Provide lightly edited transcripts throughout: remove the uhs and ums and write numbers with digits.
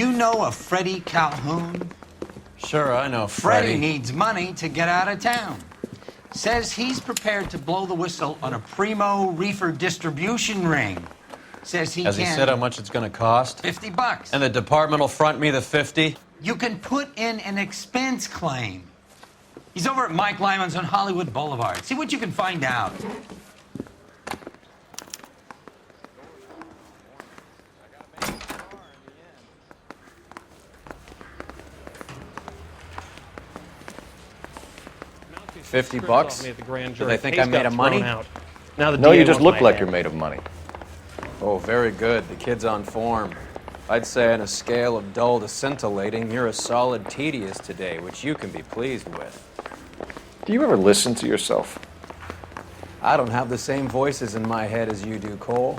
you know a Freddie Calhoun? Sure, I know Freddie needs money to get out of town. Says he's prepared to blow the whistle on a primo reefer distribution ring. Says he Has he said how much it's going to cost? $50. And the department will front me the 50? You can put in an expense claim. He's over at Mike Lyman's on Hollywood Boulevard. See what you can find out. $50? Do they think I'm made of money? No, you just look like you're made of money. Oh, very good. The kid's on form. I'd say on a scale of dull to scintillating, you're a solid tedious today, which you can be pleased with. Do you ever listen to yourself? I don't have the same voices in my head as you do, Cole.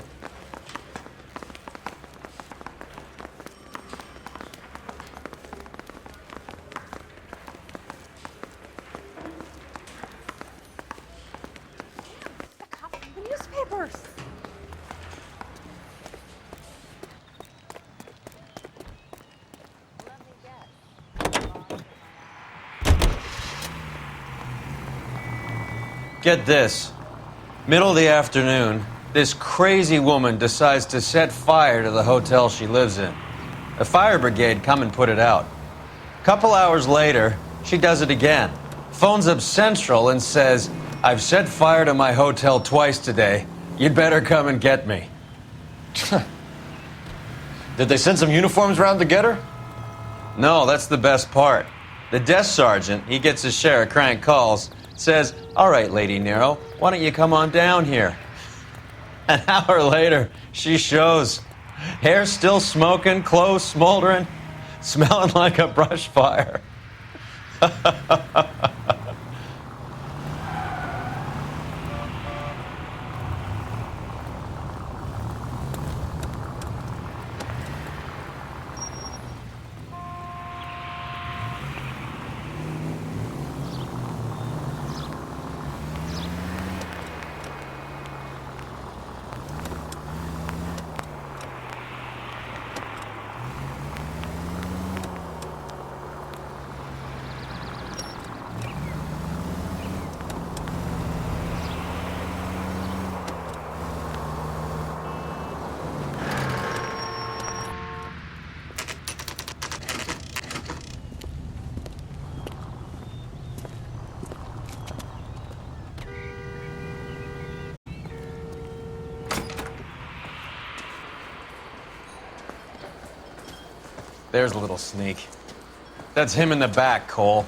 Newspapers. Get this. Middle of the afternoon, this crazy woman decides to set fire to the hotel she lives in. The fire brigade come and put it out. Couple hours later, she does it again. Phones up Central and says, "I've set fire to my hotel twice today. You'd better come and get me." Did they send some uniforms around to get her? No, that's the best part. The desk sergeant, he gets his share of crank calls, says, "All right, Lady Nero, why don't you come on down here?" An hour later, she shows. Hair still smoking, clothes smoldering, smelling like a brush fire. There's a little sneak. That's him in the back, Cole.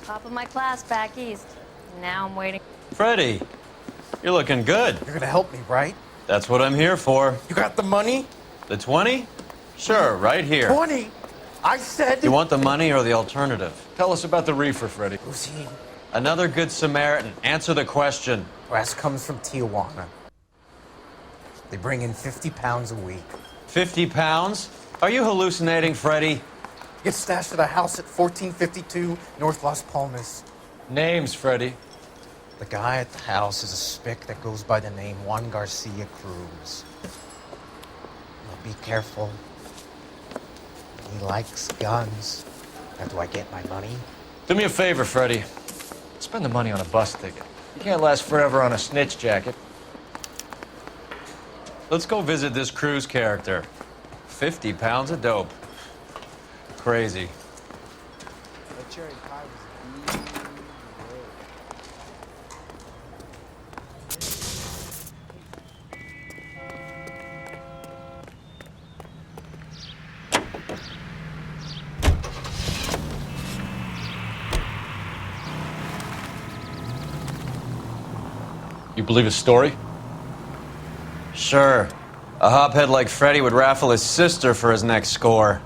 Top of my class back east. Now I'm waiting. Freddie, you're looking good. You're gonna help me, right? That's what I'm here for. You got the money? The 20? Sure, right here. 20? I said... You want the money or the alternative? Tell us about the reefer, Freddie. Who's he? Another good Samaritan. Answer the question. Brass comes from Tijuana. They bring in 50 pounds a week. 50 pounds? Are you hallucinating, Freddie? Gets stashed at a house at 1452 North Las Palmas. Names, Freddie. The guy at the house is a spick that goes by the name Juan Garcia Cruz. Now be careful. He likes guns. How do I get my money? Do me a favor, Freddie. Spend the money on a bus ticket. You can't last forever on a snitch jacket. Let's go visit this Cruz character. 50 pounds of dope. Crazy. That cherry pie was You believe his story? Sure. A hophead like Freddie would raffle his sister for his next score.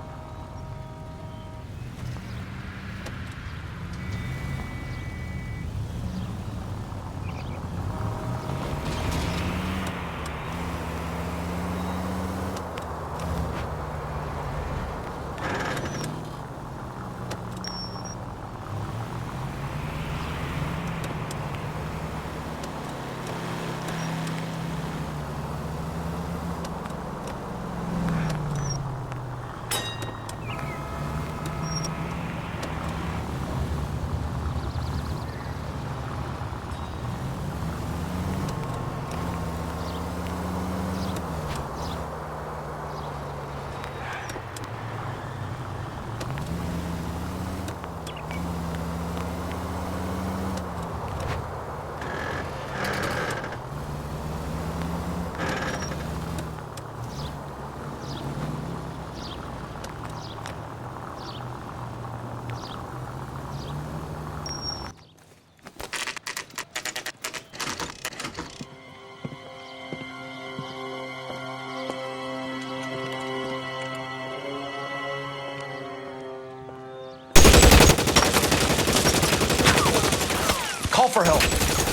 for help.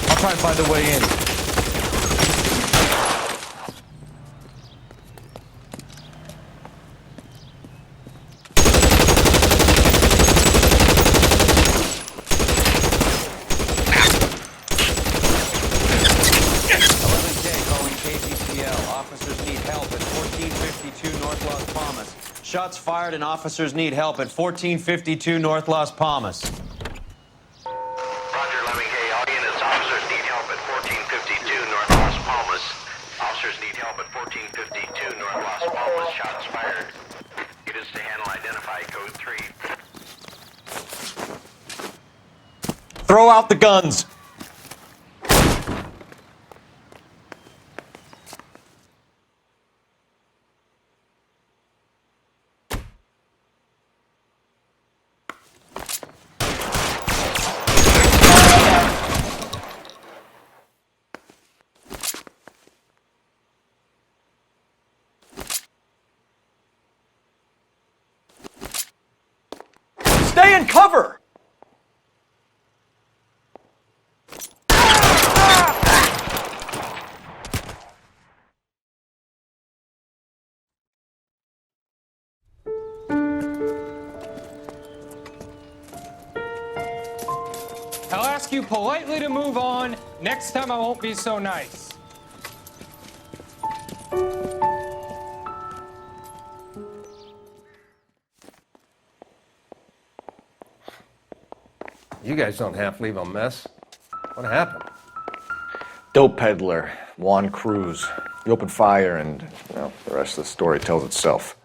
I'll try and find a way in. Officers need help at 1452 North Las Palmas. Shots fired and officers need help at 1452 North Las Palmas. Roger, Lemming. All units, officers need help at 1452 North Las Palmas. Officers need help at 1452 North Las Palmas. Shots fired. Units to handle identify code 3. Throw out the guns. Stay in cover! I'll ask you politely to move on. Next time I won't be so nice. You guys don't half leave a mess. What happened? Dope peddler, Juan Cruz. He opened fire and, well, the rest of the story tells itself.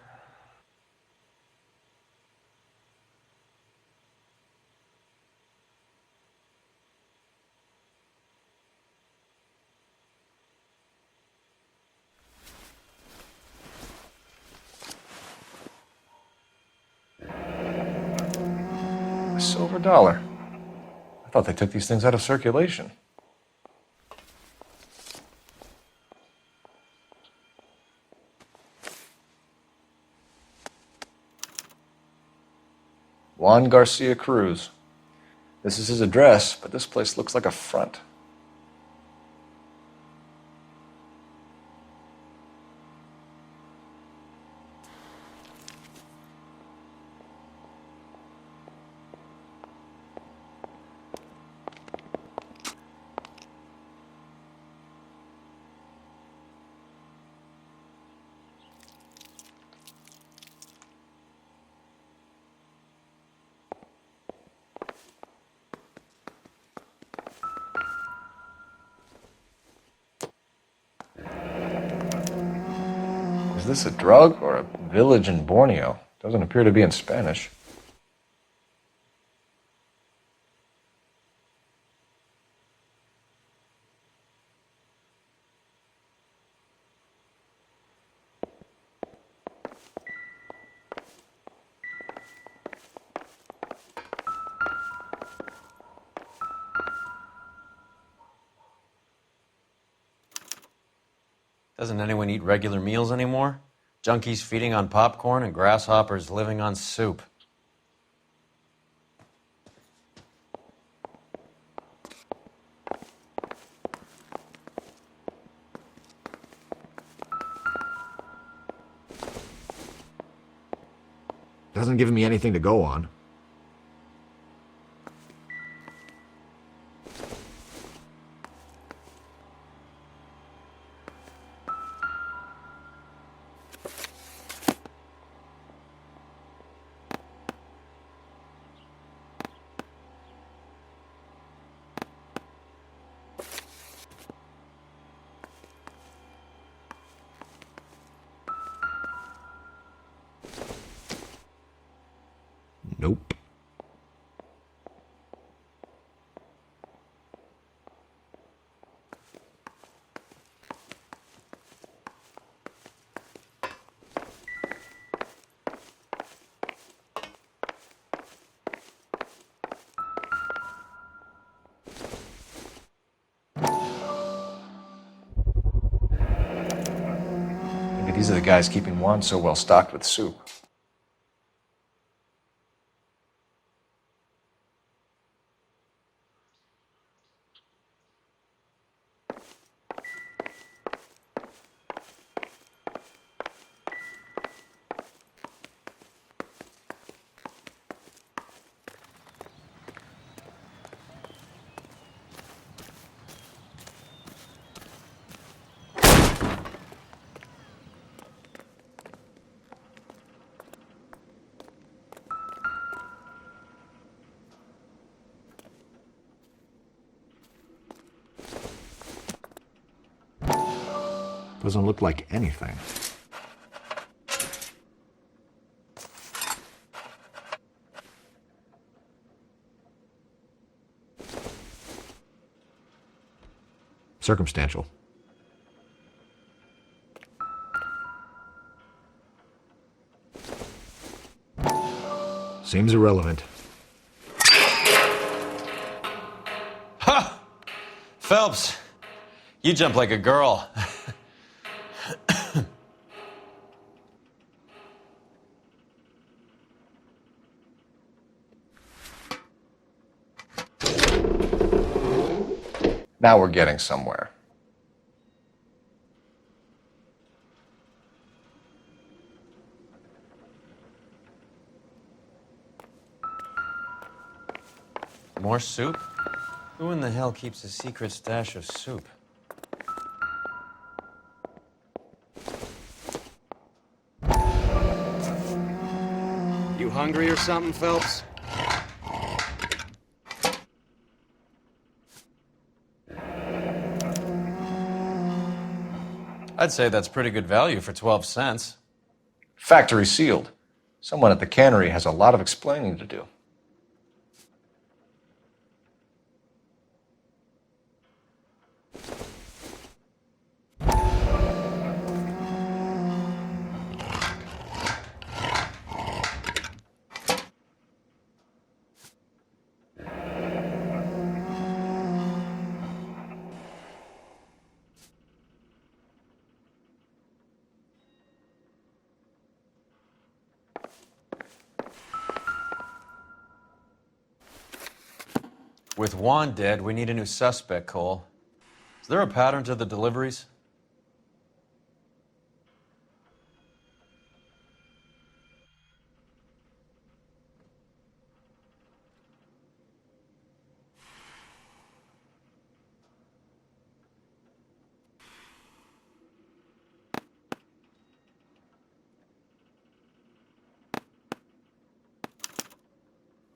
A silver dollar. I thought they took these things out of circulation. Juan Garcia Cruz. This is his address, but this place looks like a front. Is this a drug or a village in Borneo? Doesn't appear to be in Spanish. Doesn't anyone eat regular meals anymore? Junkies feeding on popcorn and grasshoppers living on soup. Doesn't give me anything to go on. Nope. Maybe these are the guys keeping Juan so well stocked with soup. Doesn't look like anything. Circumstantial. Seems irrelevant. Ha! Phelps, you jump like a girl. Now we're getting somewhere. More soup? Who in the hell keeps a secret stash of soup? You hungry or something, Phelps? I'd say that's pretty good value for 12 cents. Factory sealed. Someone at the cannery has a lot of explaining to do. With Juan dead, we need a new suspect, Cole. Is there a pattern to the deliveries?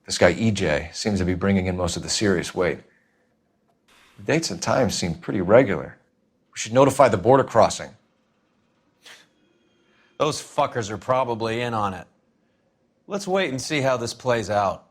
This guy EJ seems to be bringing in most of the serious weight. The dates and times seem pretty regular. We should notify the border crossing. Those fuckers are probably in on it. Let's wait and see how this plays out.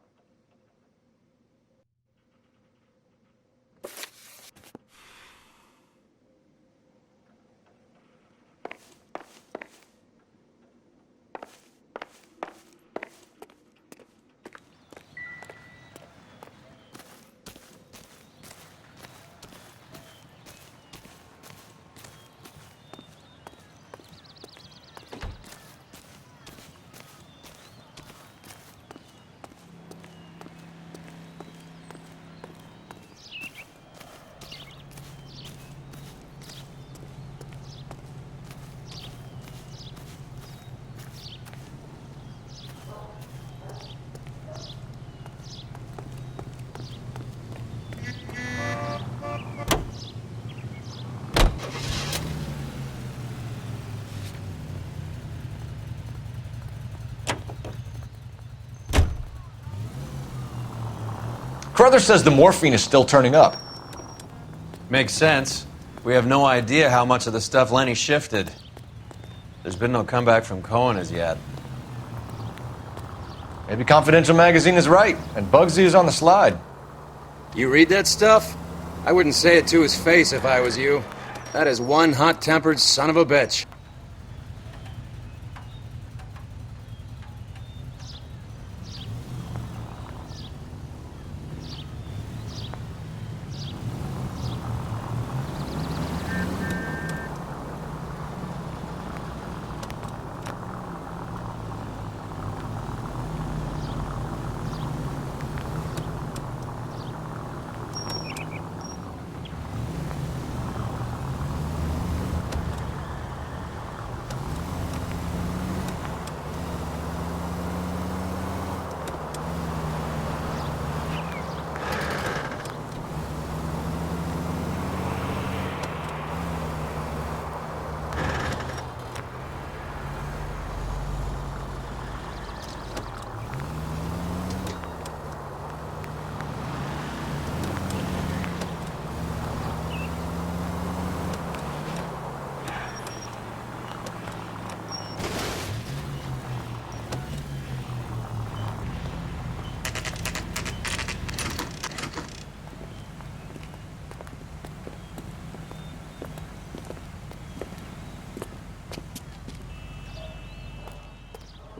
Carruthers says the morphine is still turning up. Makes sense. We have no idea how much of the stuff Lenny shifted. There's been no comeback from Cohen as yet. Maybe Confidential Magazine is right, and Bugsy is on the slide. You read that stuff? I wouldn't say it to his face if I was you. That is one hot-tempered son of a bitch.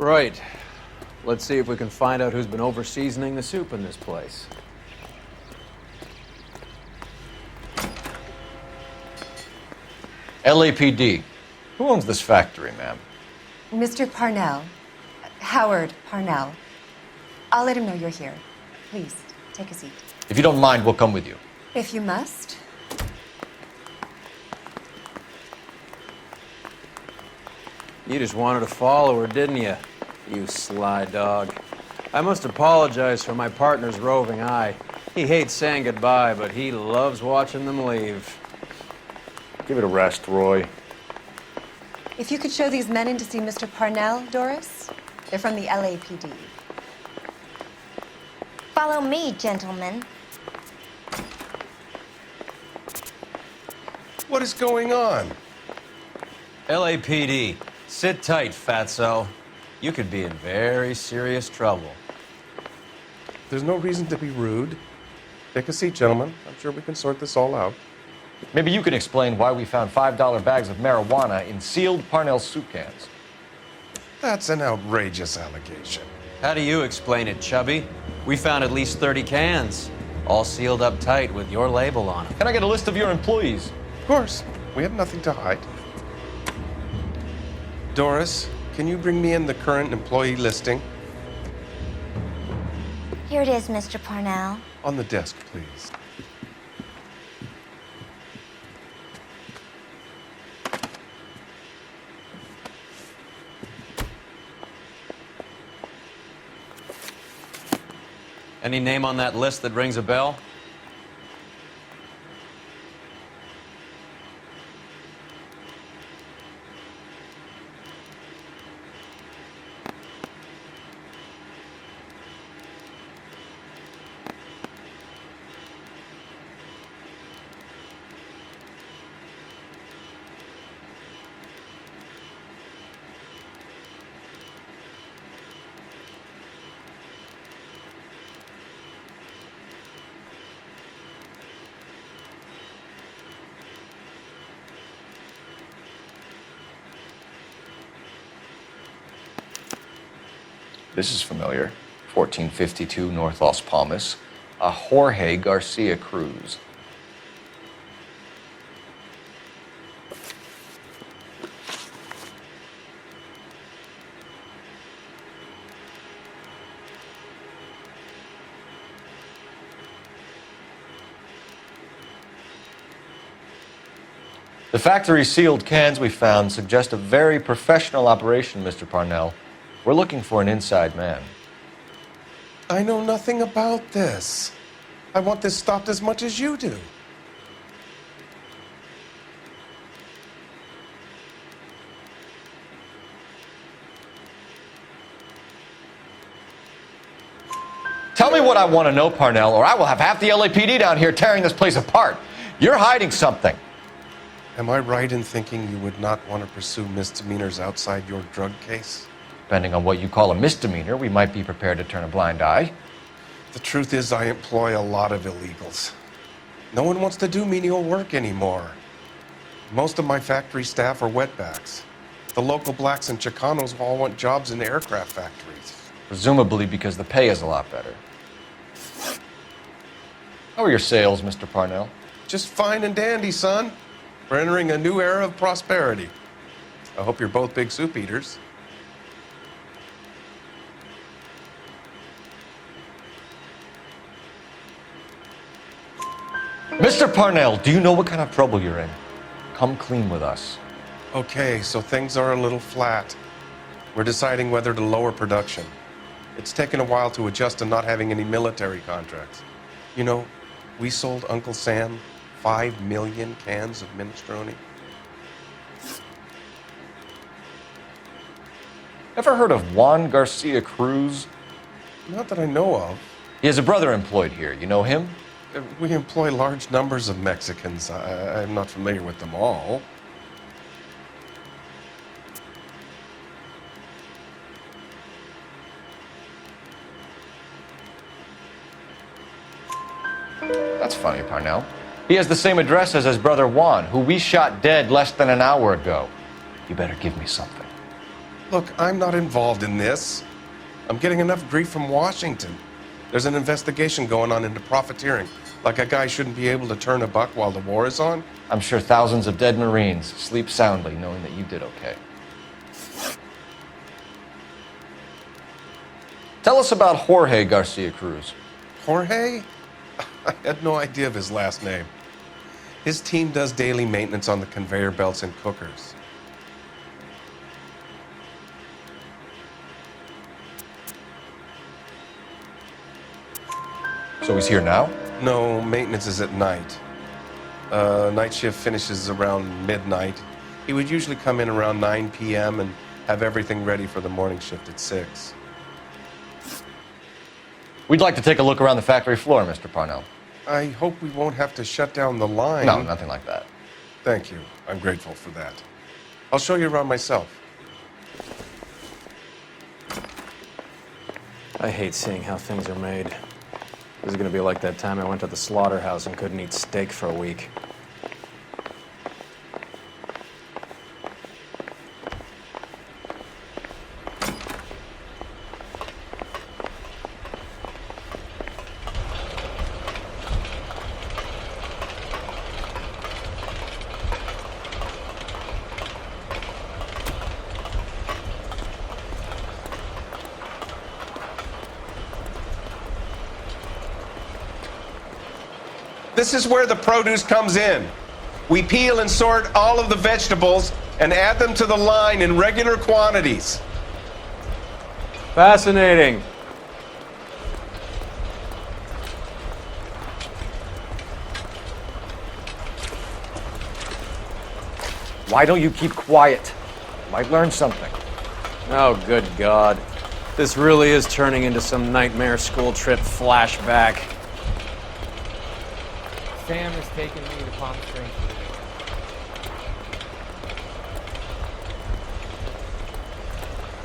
Right. Let's see if we can find out who's been over-seasoning the soup in this place. LAPD. Who owns this factory, ma'am? Mr. Parnell. Howard Parnell. I'll let him know you're here. Please, take a seat. If you don't mind, we'll come with you. If you must. You just wanted to follow her, didn't you? You sly dog. I must apologize for my partner's roving eye. He hates saying goodbye, but he loves watching them leave. Give it a rest, Roy. If you could show these men in to see Mr. Parnell, Doris. They're from the LAPD. Follow me, gentlemen. What is going on? LAPD, sit tight, fatso. You could be in very serious trouble. There's no reason to be rude. Take a seat, gentlemen. I'm sure we can sort this all out. Maybe you can explain why we found $5 bags of marijuana in sealed Parnell soup cans. That's an outrageous allegation. How do you explain it, Chubby? We found at least 30 cans, all sealed up tight with your label on them. Can I get a list of your employees? Of course. We have nothing to hide. Doris, can you bring me in the current employee listing? Here it is, Mr. Parnell. On the desk, please. Any name on that list that rings a bell? This is familiar. 1452 North Las Palmas. A Jorge Garcia Cruz. The factory sealed cans we found suggest a very professional operation, Mr. Parnell. We're looking for an inside man. I know nothing about this. I want this stopped as much as you do. Tell me what I want to know, Parnell, or I will have half the LAPD down here tearing this place apart. You're hiding something. Am I right in thinking you would not want to pursue misdemeanors outside your drug case? Depending on what you call a misdemeanor, we might be prepared to turn a blind eye. The truth is, I employ a lot of illegals. No one wants to do menial work anymore. Most of my factory staff are wetbacks. The local blacks and Chicanos all want jobs in aircraft factories. Presumably because the pay is a lot better. How are your sales, Mr. Parnell? Just fine and dandy, son. We're entering a new era of prosperity. I hope you're both big soup eaters. Mr. Parnell, do you know what kind of trouble you're in? Come clean with us. Okay, so things are a little flat. We're deciding whether to lower production. It's taken a while to adjust to not having any military contracts. You know, we sold Uncle Sam 5 million cans of minestrone. Ever heard of Juan Garcia Cruz? Not that I know of. He has a brother employed here. You know him? We employ large numbers of Mexicans. I'm not familiar with them all. That's funny, Parnell. He has the same address as his brother Juan, who we shot dead less than an hour ago. You better give me something. Look, I'm not involved in this. I'm getting enough grief from Washington. There's an investigation going on into profiteering. Like a guy shouldn't be able to turn a buck while the war is on. I'm sure thousands of dead Marines sleep soundly knowing that you did okay. Tell us about Jorge Garcia Cruz. Jorge? I had no idea of his last name. His team does daily maintenance on the conveyor belts and cookers. So he's here now? No, maintenance is at night. Night shift finishes around midnight. He would usually come in around 9 p.m. and have everything ready for the morning shift at 6. We'd like to take a look around the factory floor, Mr. Parnell. I hope we won't have to shut down the line. No, nothing like that. Thank you. I'm grateful for that. I'll show you around myself. I hate seeing how things are made. This is gonna be like that time I went to the slaughterhouse and couldn't eat steak for a week. This is where the produce comes in. We peel and sort all of the vegetables and add them to the line in regular quantities. Fascinating. Why don't you keep quiet? You might learn something. Oh, good God. This really is turning into some nightmare school trip flashback. Sam is taking me to Palm Springs.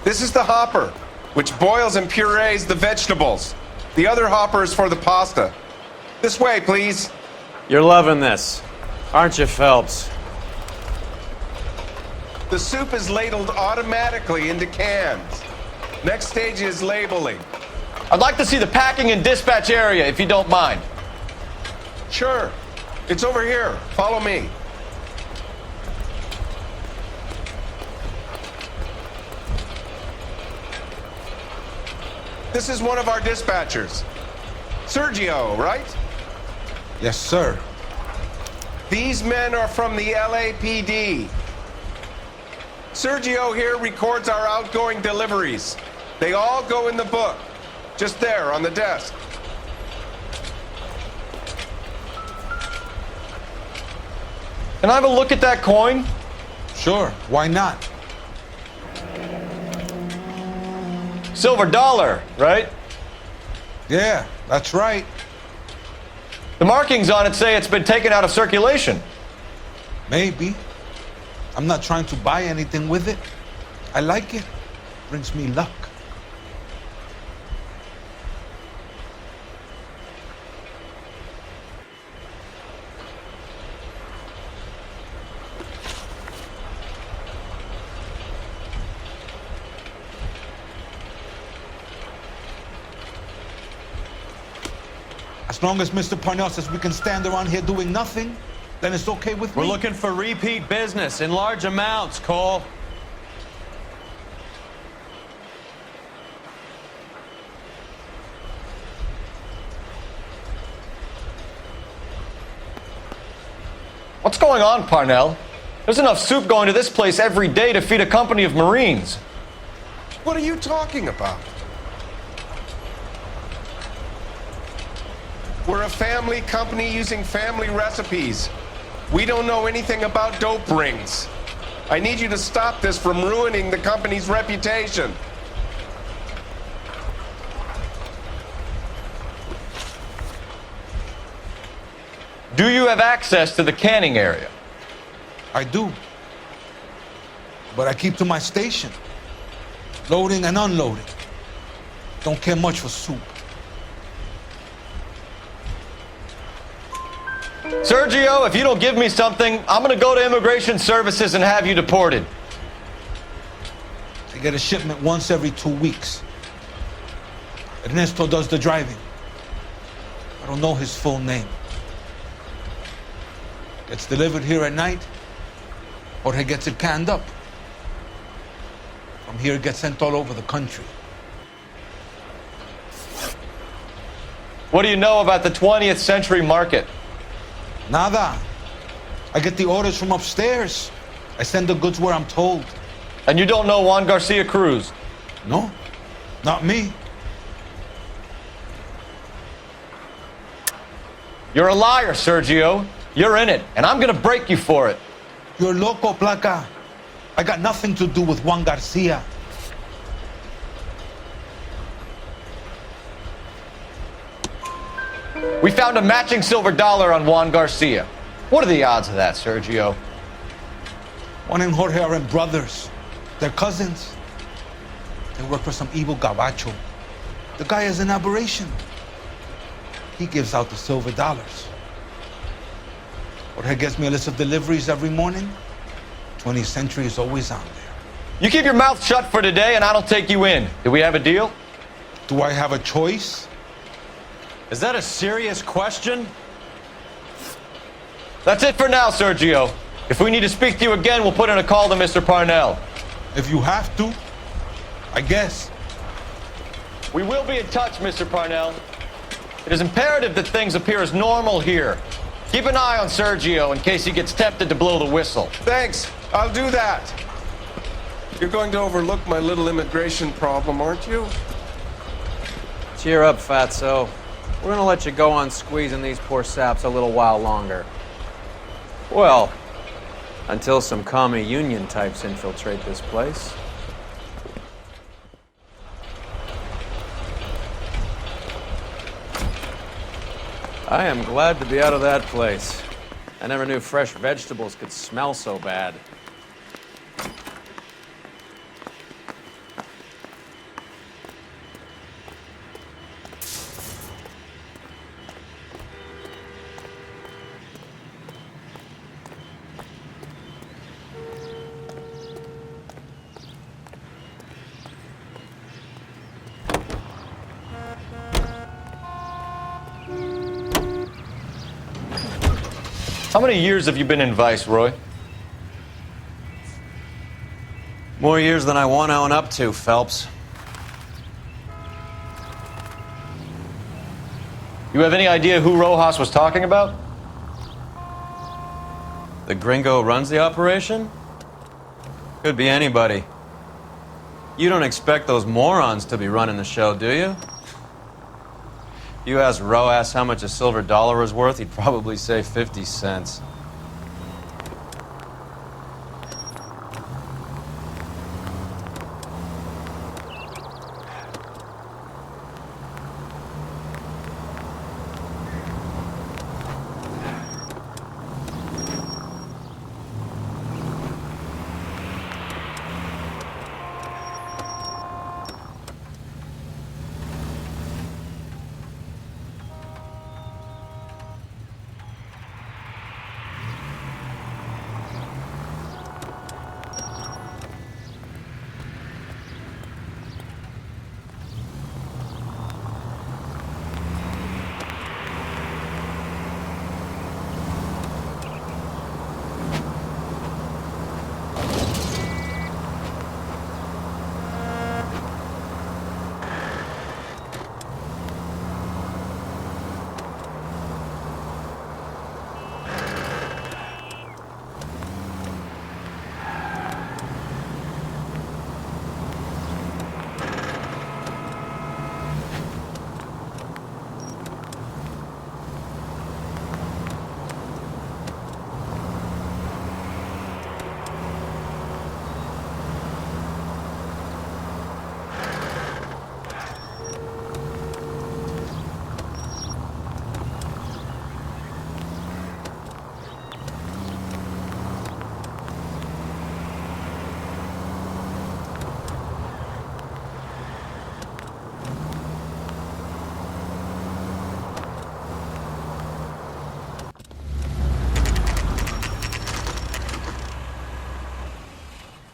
This is the hopper, which boils and purees the vegetables. The other hopper is for the pasta. This way, please. You're loving this, aren't you, Phelps? The soup is ladled automatically into cans. Next stage is labeling. I'd like to see the packing and dispatch area, if you don't mind. Sure. It's over here. Follow me. This is one of our dispatchers. Sergio, right? Yes, sir. These men are from the LAPD. Sergio here records our outgoing deliveries. They all go in the book. Just there on the desk. Can I have a look at that coin? Sure, why not? Silver dollar, right? Yeah, that's right. The markings on it say it's been taken out of circulation. Maybe. I'm not trying to buy anything with it. I like it. Brings me luck. As long as Mr. Parnell says we can stand around here doing nothing, then it's okay with me. We're looking for repeat business in large amounts, Cole. What's going on, Parnell? There's enough soup going to this place every day to feed a company of Marines. What are you talking about? We're a family company using family recipes. We don't know anything about dope rings. I need you to stop this from ruining the company's reputation. Do you have access to the canning area? I do. But I keep to my station. Loading and unloading. Don't care much for soup. Sergio, if you don't give me something, I'm gonna go to Immigration Services and have you deported. get a shipment once every 2 weeks. Ernesto does the driving. I don't know his full name. Gets delivered here at night, Jorge gets it canned up. From here, it gets sent all over the country. What do you know about the 20th century market? Nada. I get the orders from upstairs. I send the goods where I'm told. And you don't know Juan Garcia Cruz? No, not me. You're a liar, Sergio. You're in it, and I'm gonna break you for it. You're loco, Placa. I got nothing to do with Juan Garcia. We found a matching silver dollar on Juan Garcia. What are the odds of that, Sergio? Juan and Jorge are brothers. They're cousins. They work for some evil gabacho. The guy is an aberration. He gives out the silver dollars. Jorge gets me a list of deliveries every morning. 20th Century is always on there. You keep your mouth shut for today, and I don't take you in. Do we have a deal? Do I have a choice? Is that a serious question? That's it for now, Sergio. If we need to speak to you again, we'll put in a call to Mr. Parnell. If you have to, I guess. We will be in touch, Mr. Parnell. It is imperative that things appear as normal here. Keep an eye on Sergio in case he gets tempted to blow the whistle. Thanks. I'll do that. You're going to overlook my little immigration problem, aren't you? Cheer up, fatso. We're gonna let you go on squeezing these poor saps a little while longer. Well, until some commie union types infiltrate this place. I am glad to be out of that place. I never knew fresh vegetables could smell so bad. How many years have you been in Vice, Roy? More years than I want to own up to, Phelps. You have any idea who Rojas was talking about? The gringo runs the operation? Could be anybody. You don't expect those morons to be running the show, do you? If you asked Rojas how much a silver dollar was worth, he'd probably say 50 cents.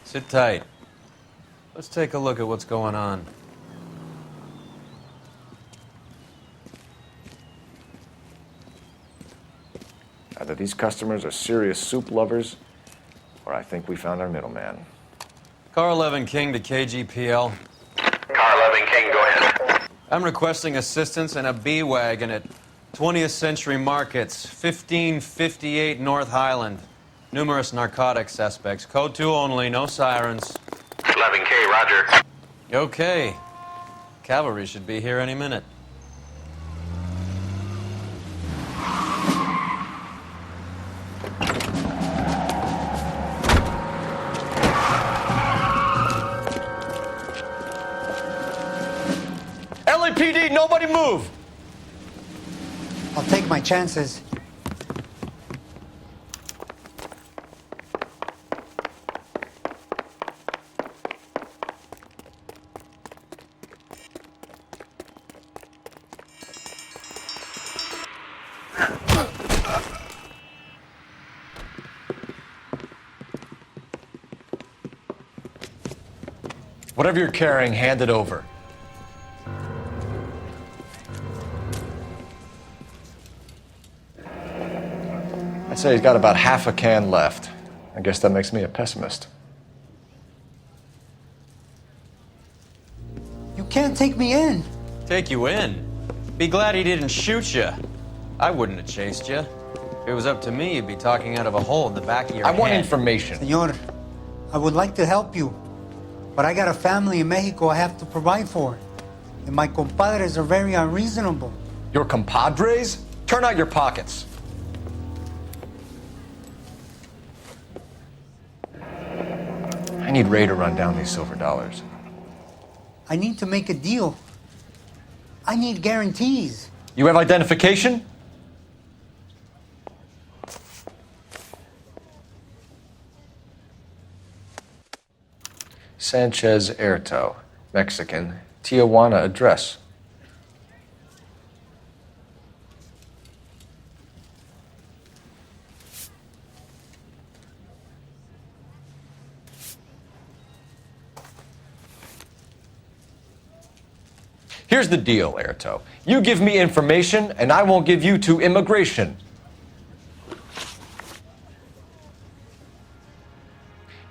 Sit tight. Let's take a look at what's going on. Either these customers are serious soup lovers, or I think we found our middleman. Car 11 King to KGPL. Car 11 King, go ahead. I'm requesting assistance in a B-Wagon at 20th Century Markets, 1558 North Highland. Numerous narcotic suspects. Code 2 only, no sirens. 11K, roger. Okay. Cavalry should be here any minute. LAPD, nobody move! I'll take my chances. Whatever you're carrying, hand it over. I'd say he's got about half a can left. I guess that makes me a pessimist. You can't take me in. Take you in? Be glad he didn't shoot you. I wouldn't have chased you. If it was up to me, you'd be talking out of a hole in the back of your head. I want information. Senor, I would like to help you, but I got a family in Mexico I have to provide for. And my compadres are very unreasonable. Your compadres? Turn out your pockets. I need Ray to run down these silver dollars. I need to make a deal. I need guarantees. You have identification? Sanchez Erto, Mexican, Tijuana address. Here's the deal, Erto. You give me information, and I won't give you to immigration.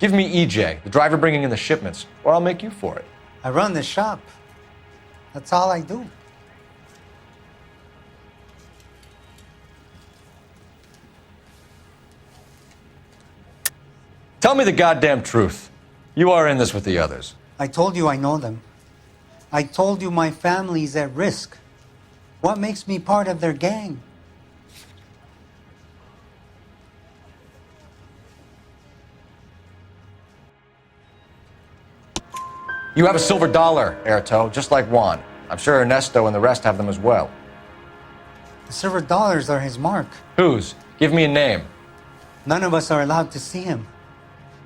Give me EJ, the driver bringing in the shipments, or I'll make you for it. I run the shop. That's all I do. Tell me the goddamn truth. You are in this with the others. I told you I know them. I told you my family's at risk. What makes me part of their gang? You have a silver dollar, Erto, just like Juan. I'm sure Ernesto and the rest have them as well. The silver dollars are his mark. Whose? Give me a name. None of us are allowed to see him.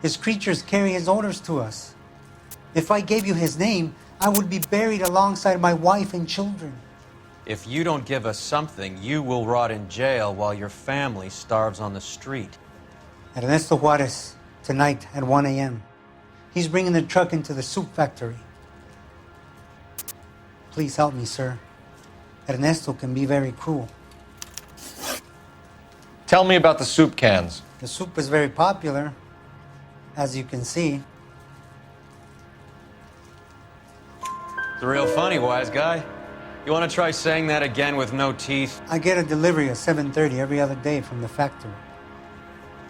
His creatures carry his orders to us. If I gave you his name, I would be buried alongside my wife and children. If you don't give us something, you will rot in jail while your family starves on the street. Ernesto Juarez, tonight at 1 a.m. He's bringing the truck into the soup factory. Please help me, sir. Ernesto can be very cruel. Tell me about the soup cans. The soup is very popular, as you can see. It's real funny, wise guy. You want to try saying that again with no teeth? I get a delivery at 7:30 every other day from the factory.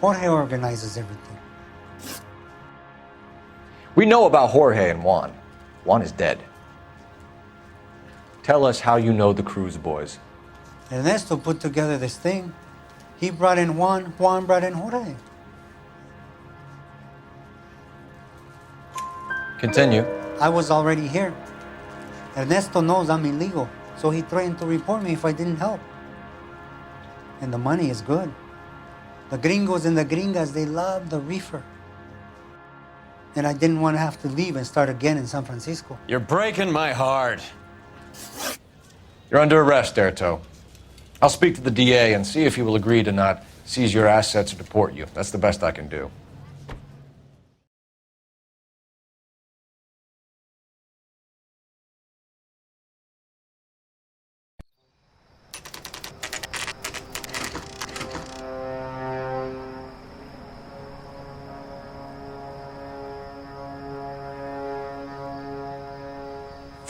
Jorge organizes everything. We know about Jorge and Juan. Juan is dead. Tell us how you know the Cruz boys. Ernesto put together this thing. He brought in Juan, Juan brought in Jorge. Continue. I was already here. Ernesto knows I'm illegal, so he threatened to report me if I didn't help. And the money is good. The gringos and the gringas, they love the reefer. And I didn't want to have to leave and start again in San Francisco. You're breaking my heart. You're under arrest, Erto. I'll speak to the DA and see if he will agree to not seize your assets or deport you. That's the best I can do.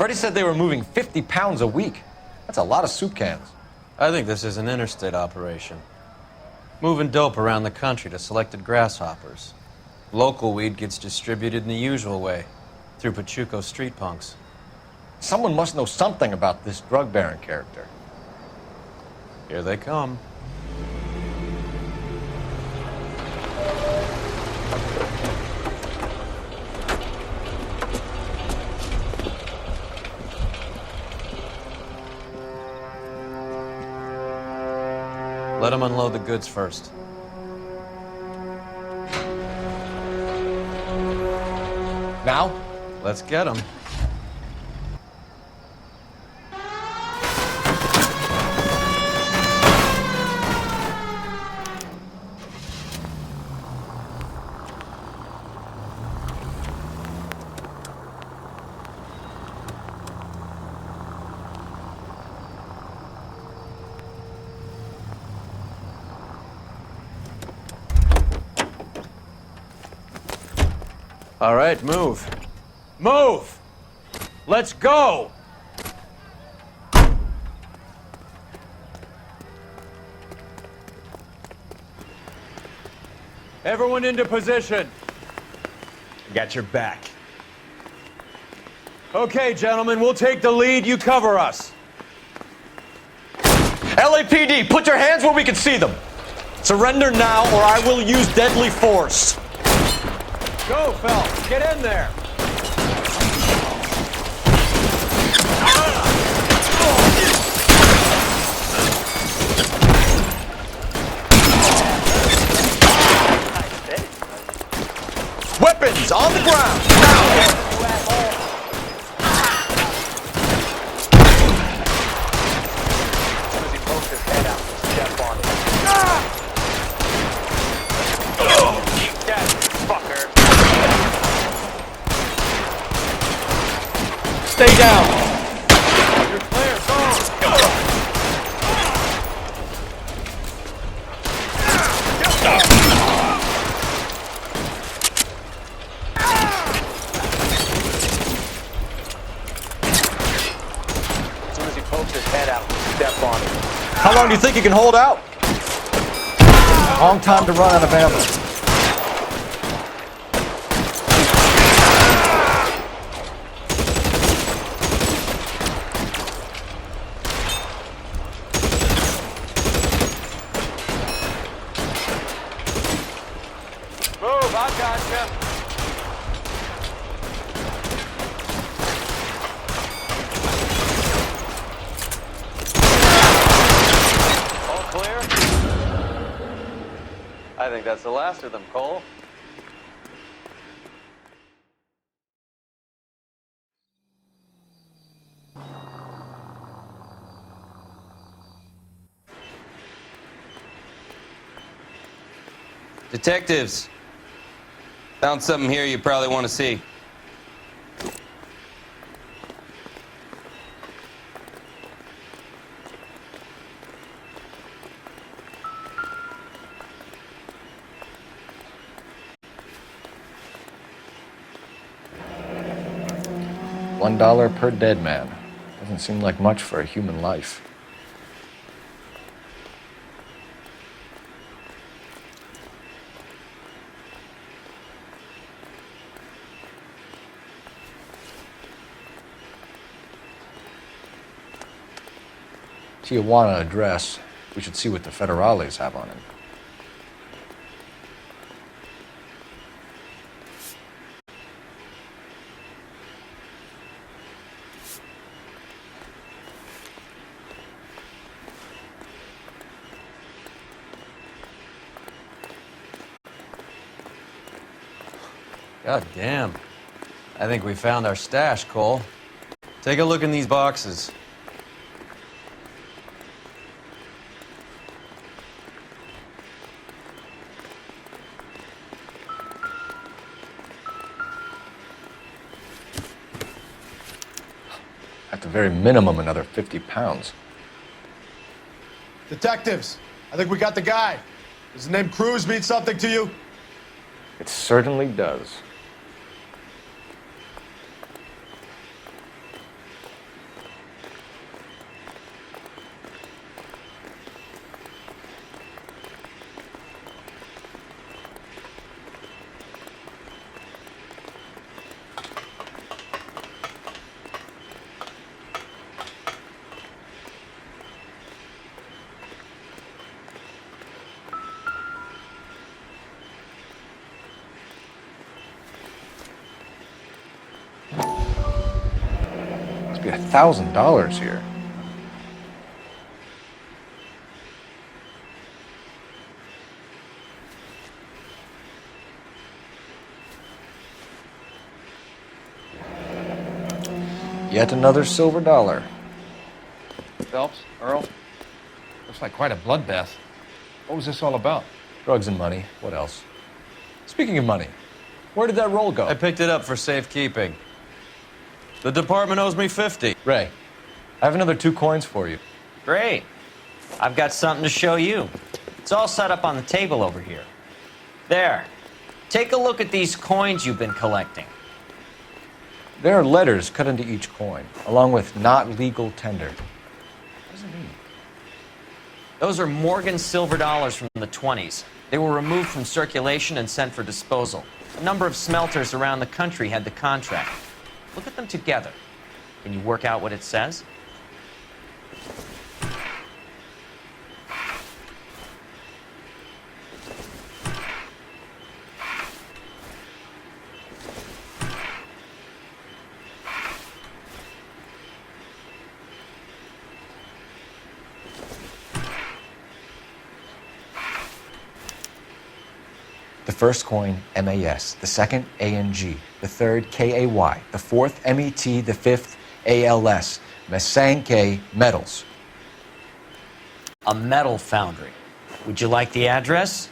Freddie said they were moving 50 pounds a week. That's a lot of soup cans. I think this is an interstate operation. Moving dope around the country to selected grasshoppers. Local weed gets distributed in the usual way, through Pachuco street punks. Someone must know something about this drug baron character. Here they come. Let them unload the goods first. Now? Let's get them. All right, move. Move! Let's go! Everyone into position. Got your back. Okay, gentlemen, we'll take the lead. You cover us. LAPD, put your hands where we can see them. Surrender now or I will use deadly force. Go, Phelps. Get in there. Weapons on the ground. Now. Stay down. You're clear. Go. As soon as he pokes his head out, step on it. How long do you think you can hold out? Long time to run out of ammo. Move, I gotcha. All clear? I think that's the last of them, Cole. Detectives, found something here you probably want to see. $1 per dead man. Doesn't seem like much for a human life. Tijuana address. We should see what the federales have on it. God damn. I think we found our stash, Cole. Take a look in these boxes. At the very minimum, another 50 pounds. Detectives, I think we got the guy. Does the name Cruz mean something to you? It certainly does. $1,000 here. Yet another silver dollar. Phelps, Earl, looks like quite a bloodbath. What was this all about? Drugs and money. What else? Speaking of money, where did that roll go? I picked it up for safekeeping. The department owes me 50. Ray, I have another 2 coins for you. Great. I've got something to show you. It's all set up on the table over here. There. Take a look at these coins you've been collecting. There are letters cut into each coin, along with not legal tender. What does it mean? Those are Morgan silver dollars from the 20s. They were removed from circulation and sent for disposal. A number of smelters around the country had the contract. Look at them together. Can you work out what it says? The first coin, MAS. The second, ANG. The third, KAY. The fourth, MET. The fifth, ALS. Masanke Metals. A metal foundry. Would you like the address?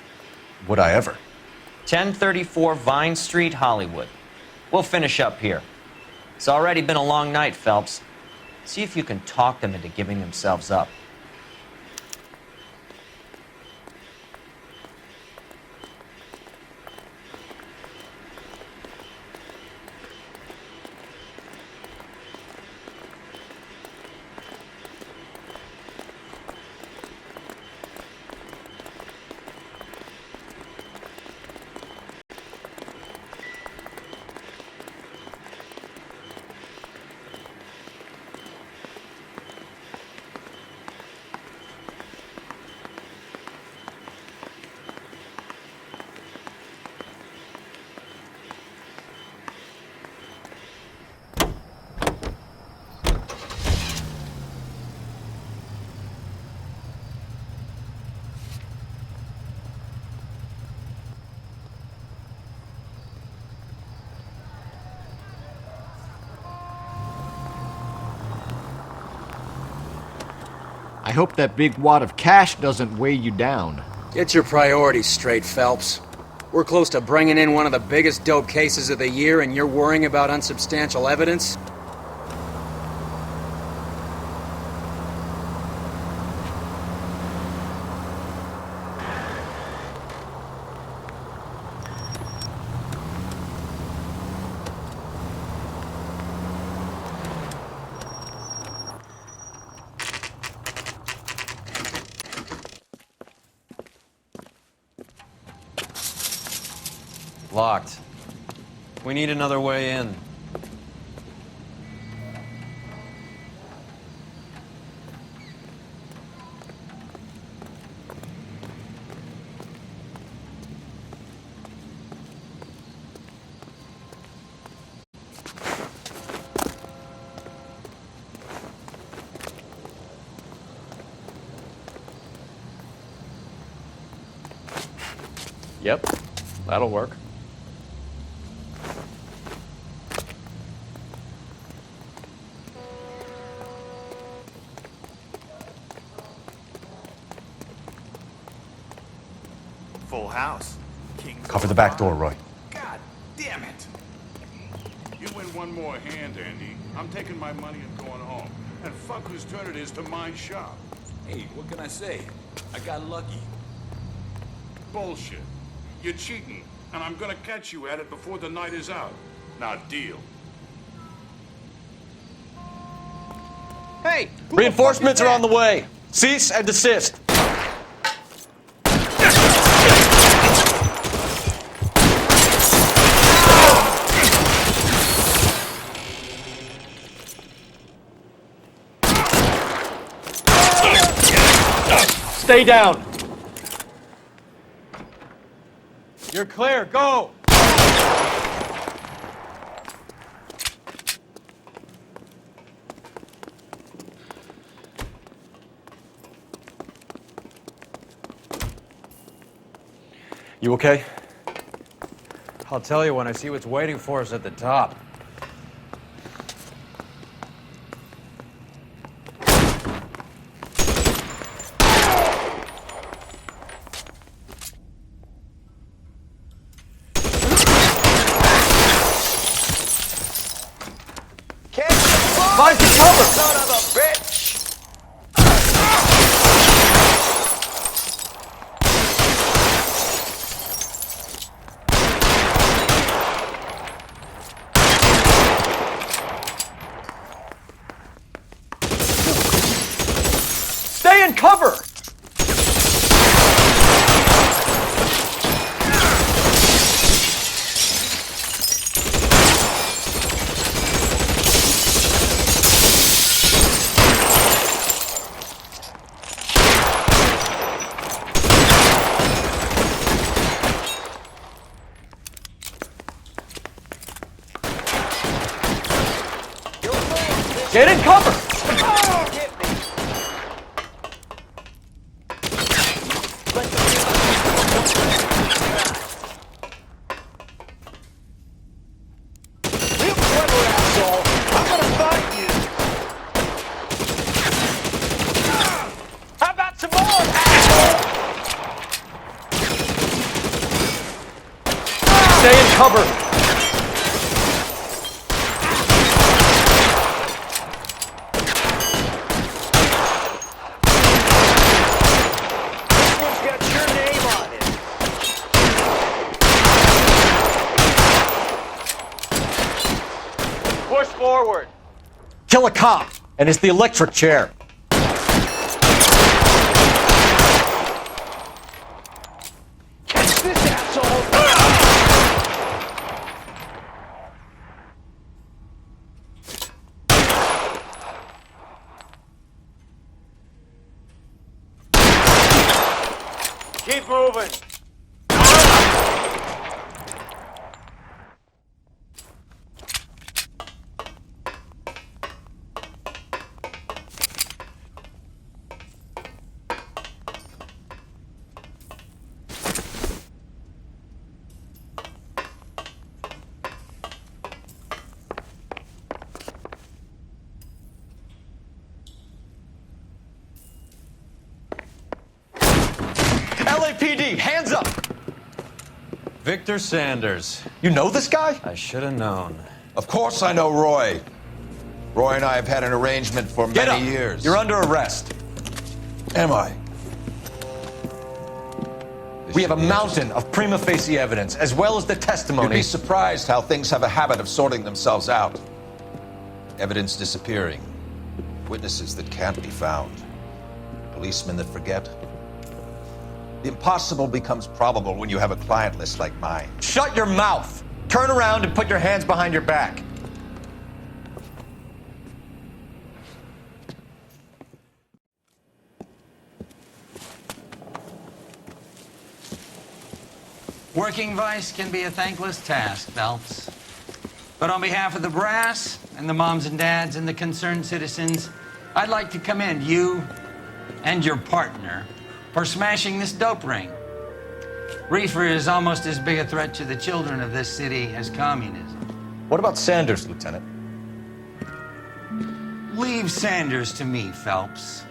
Would I ever? 1034 Vine Street, Hollywood. We'll finish up here. It's already been a long night, Phelps. See if you can talk them into giving themselves up. I hope that big wad of cash doesn't weigh you down. Get your priorities straight, Phelps. We're close to bringing in one of the biggest dope cases of the year, and you're worrying about unsubstantial evidence? Locked. We need another way in. Yep, that'll work. Full house. King's Cover the back door, Roy. God damn it! You win one more hand, Andy. I'm taking my money and going home. And fuck whose turn it is to mind shop. Hey, what can I say? I got lucky. Bullshit. You're cheating, and I'm gonna catch you at it before the night is out. Now, deal. Hey! Reinforcements are on the way. Cease and desist. Stay down. You're clear. Go. You okay? I'll tell you when I see what's waiting for us at the top. Find some cover! Son of a bitch! Stay in cover! Get in cover! Stay in cover! Push forward. Kill a cop, and it's the electric chair. Catch this asshole! Keep moving. LAPD, hands up! Victor Sanders. You know this guy? I should have known. Of course I know Roy. Roy and I have had an arrangement for Get many up. years. You're under arrest. Am I? We have a mountain of prima facie evidence, as well as the testimony. You'd be surprised how things have a habit of sorting themselves out. Evidence disappearing. Witnesses that can't be found. Policemen that forget. The impossible becomes probable when you have a client list like mine. Shut your mouth! Turn around and put your hands behind your back. Working vice can be a thankless task, Phelps. But on behalf of the brass and the moms and dads and the concerned citizens, I'd like to commend you and your partner for smashing this dope ring. Reefer is almost as big a threat to the children of this city as communism. What about Sanders, Lieutenant? Leave Sanders to me, Phelps.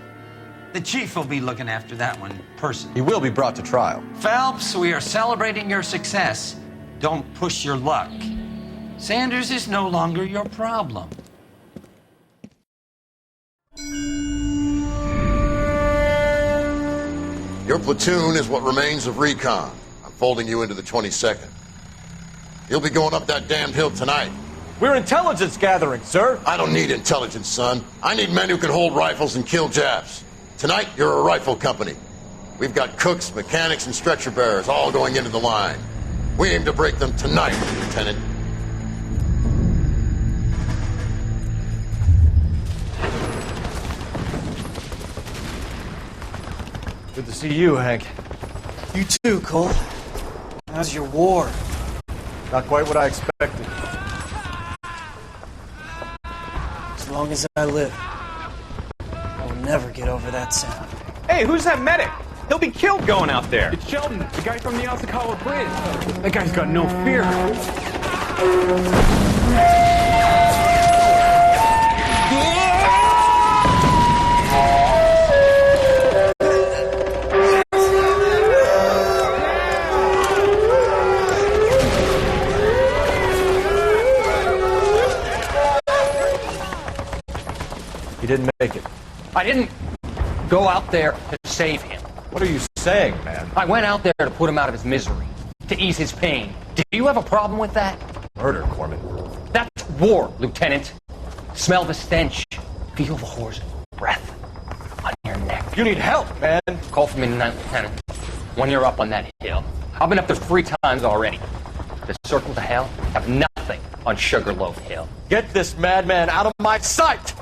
The chief will be looking after that one personally. He will be brought to trial. Phelps, we are celebrating your success. Don't push your luck. Sanders is no longer your problem. Your platoon is what remains of recon. I'm folding you into the 22nd. You'll be going up that damned hill tonight. We're intelligence gathering, sir. I don't need intelligence, son. I need men who can hold rifles and kill Japs. Tonight, you're a rifle company. We've got cooks, mechanics, and stretcher bearers all going into the line. We aim to break them tonight, Lieutenant. Good to see you, Hank. You too, Cole. How's your war? Not quite what I expected. As long as I live, I will never get over that sound. Hey, who's that medic? He'll be killed going out there. It's Sheldon, the guy from the Asakawa Bridge. That guy's got no fear. He didn't make it. I didn't go out there to save him. What are you saying, man? I went out there to put him out of his misery, to ease his pain. Do you have a problem with that? Murder, Corman. That's war, Lieutenant. Smell the stench. Feel the whore's breath on your neck. You need help, man. Call for me tonight, Lieutenant. When you're up on that hill. I've been up there 3 times already. The circle to hell have nothing on Sugarloaf Hill. Get this madman out of my sight!